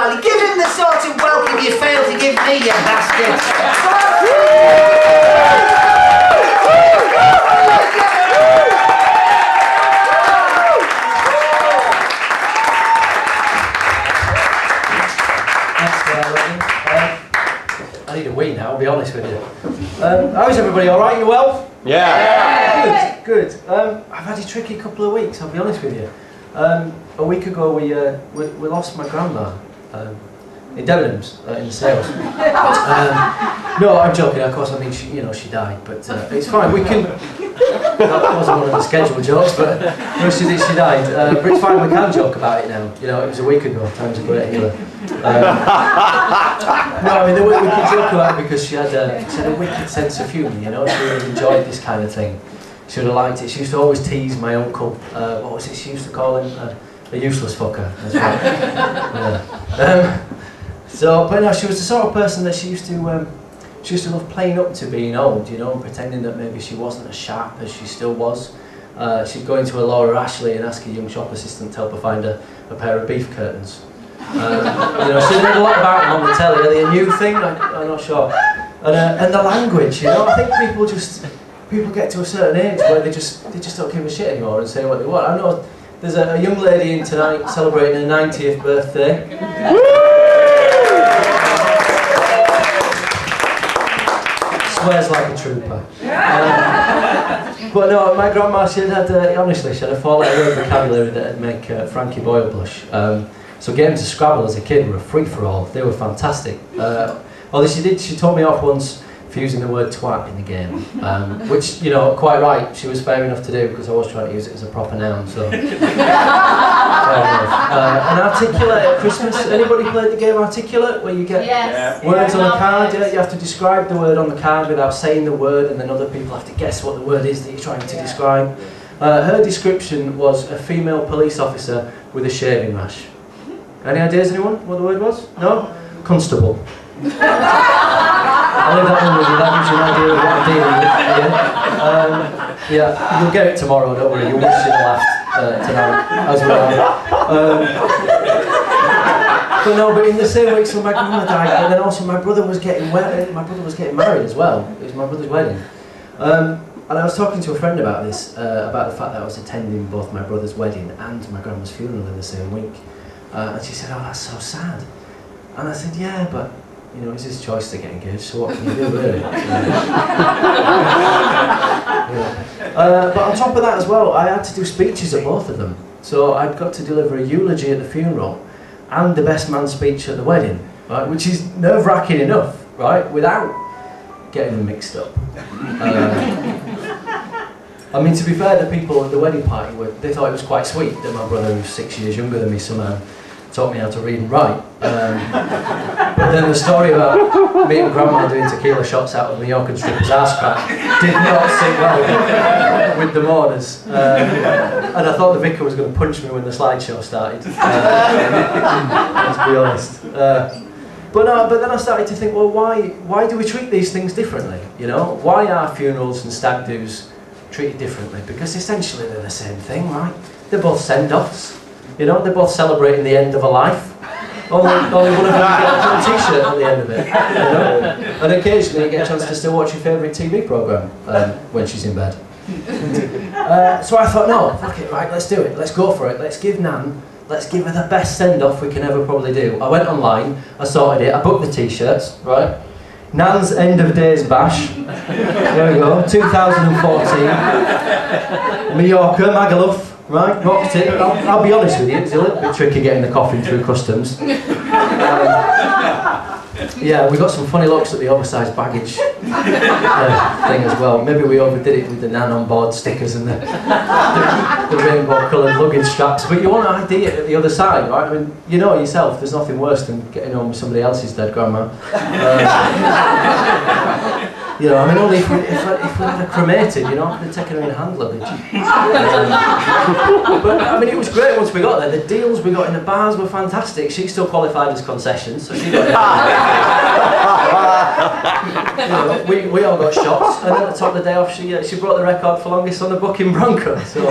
Wiley. Give him the sort of welcome you failed to give me, you bastards. I need a wee now, I'll be honest with you. How's everybody, alright? You well? Yeah. Good. I've had a tricky couple of weeks, I'll be honest with you. A week ago we lost my grandma in Debenhams in the sales. No, I'm joking, of course, I mean, she died, but it's fine, we can... That wasn't one of the scheduled jokes, but no, she died. But it's fine, we can joke about it now. You know, it was a week ago, time's a great healer. No, I mean, we can joke about it because she had a wicked sense of humour, you know, she really enjoyed this kind of thing. She would have liked it. She used to always tease my uncle, what was it she used to call him? A useless fucker, that's right. Yeah. But no, she was the sort of person that she used to love playing up to being old, you know, and pretending that maybe she wasn't as sharp as she still was. She'd go into a Laura Ashley and ask a young shop assistant to help her find a pair of beef curtains. You know, she'd heard a lot about them on the telly. Are they a new thing? I'm not sure. And the language, you know, I think people get to a certain age where they just don't give a shit anymore and say what they want. I know there's a young lady in tonight celebrating her 90th birthday. Swears like a trooper. But no, my grandma, she had a 4-letter word vocabulary that would make Frankie Boyle blush. So games of Scrabble as a kid were a free-for-all. They were fantastic. Although she told me off once for using the word twat in the game, which, you know, quite right, she was fair enough to do because I was trying to use it as a proper noun, so... Fair enough. And Articulate at Christmas, anybody played the game Articulate, where you get words on a card? Yeah, you have to describe the word on the card without saying the word, and then other people have to guess what the word is that you're trying to describe. Her description was a female police officer with a shaving rash. Any ideas, anyone, what the word was? No? Constable. I'll leave that one with you, that gives you an idea of what I'm dealing with. Yeah, you'll get it tomorrow, don't worry, you'll wish you'd laughed tonight, as well. But in the same week, so my grandma died, and then also my brother was getting married as well. It was my brother's wedding. And I was talking to a friend about this, about the fact that I was attending both my brother's wedding and my grandma's funeral in the same week. And she said, "Oh, that's so sad." And I said, "Yeah, but you know, it's his choice to get engaged, so what can you do, really?" But on top of that as well, I had to do speeches at both of them. So I'd got to deliver a eulogy at the funeral and the best man speech at the wedding, right? Which is nerve-wracking enough, right? Without getting them mixed up. I mean, to be fair, the people at the wedding party, they thought it was quite sweet that my brother, who's 6 years younger than me somehow, taught me how to read and write. But then the story about me and Grandma doing tequila shots out of the Mallorcan strippers' arse crack did not sit well with the mourners. And I thought the vicar was going to punch me when the slideshow started. Let's be honest. But then I started to think, well, why do we treat these things differently? You know, why are funerals and stag do's treated differently? Because essentially they're the same thing, right? They're both send-offs. You know, they're both celebrating the end of a life. Only one of them gets a t-shirt at the end of it. You know? And occasionally you get a chance to still watch your favourite TV programme when she's in bed. So I thought, no, fuck it, right, let's do it. Let's go for it. Let's give her the best send-off we can ever probably do. I went online, I sorted it, I booked the t-shirts, right? Nan's End of Days Bash. There we go, 2014. Mallorca, Magaluf. Right, boxed it. I'll be honest with you, it's a little bit tricky getting the coffin through customs. Yeah, we got some funny looks at the oversized baggage thing as well. Maybe we overdid it with the Nan on board stickers and the rainbow coloured luggage straps. But you want to ID it at the other side, right? I mean, you know yourself, there's nothing worse than getting home with somebody else's dead grandma. You know, I mean, only if we had her cremated, you know, I could have taken her in hand luggage. But, I mean, it was great once we got there. The deals we got in the bars were fantastic. She still qualified as concessions, so she got it. You know, we all got shots, and then at the top of the day off, she broke the record for longest on a booking Bronco. So,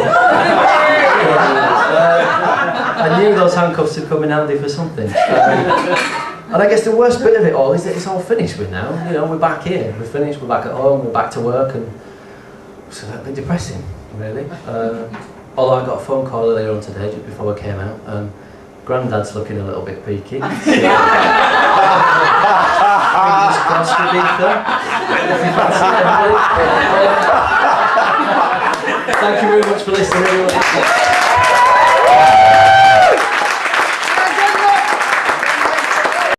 I knew those handcuffs would come in handy for something. And I guess the worst bit of it all is that it's all finished with now. You know, we're back here, we're finished, we're back at home, we're back to work, and it's a little bit depressing, really. Although I got a phone call earlier on today, just before I came out, and Grandad's looking a little bit peaky. Fingers crossed with Ethan. If you fancy everybody. Thank you very much for listening, everyone.